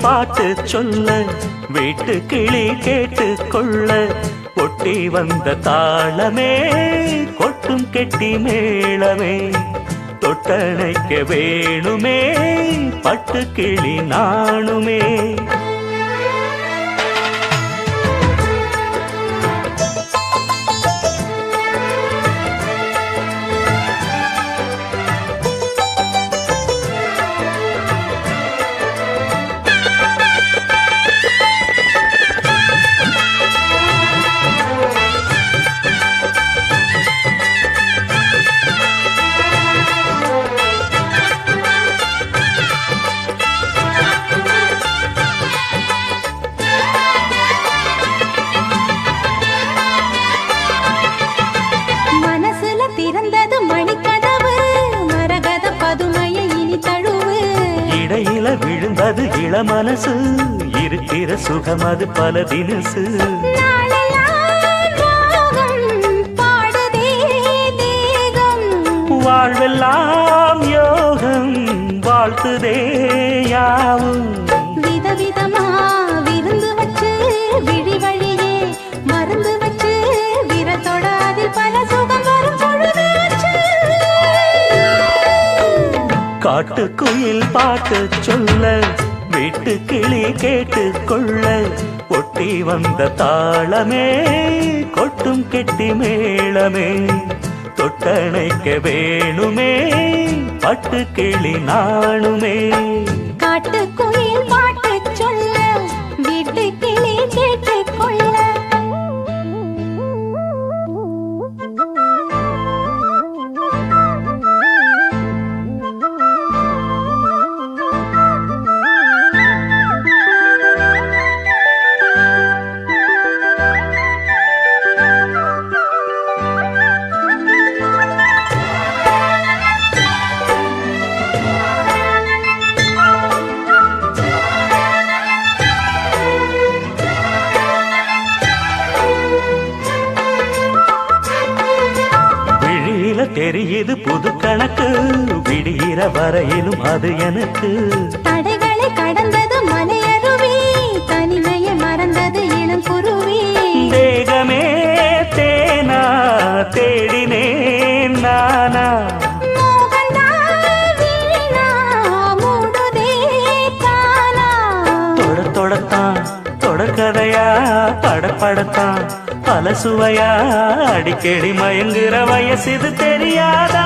பாட்டு சொல்ல வீட்டு கிளி கேட்டு கொள்ள ஒட்டி வந்த தாளமே கொட்டும் கெட்டி மேளமே தொட்டணைக்க வேணுமே பட்டு கிளி நாணுமே விழுந்தது இளமனசு இருக்கிற சுகம் அது பல தினசு வாழ்வெல்லாம் யோகம் வாழ்த்துதே யாவும் விதவிதமா விருந்து வச்சு விழி வழியே மருந்து வச்சு விரத்தோட அதில் பல சுகம் வரும் பொழுது காட்டுக்குயில் பாட்டு சொல்ல வீட்டு கிளி கேட்டு கொள்ள ஒட்டி வந்த தாளமே கொட்டும் கெட்டி மேளமே தொட்டணைக்க வேணுமே பட்டு கிளி நாணுமே காட்டுக்குயில் பாட்டு சொல்ல வீட்டு கிளி கேட்டு கொள்ள தெரியுது புது கணக்கு விடுகிற வரையிலும் அது எனக்கு தடைகளை கடந்தது மலையருவி தனிமையை மறந்தது இளம் குருவி தேகமே தேனா தேடினேன் நானா தொடத்தான் தொடர்கதையா படப்படத்தான் பல சுவையா அடிக்கடி மயங்குற வயசு இது தெரியாதா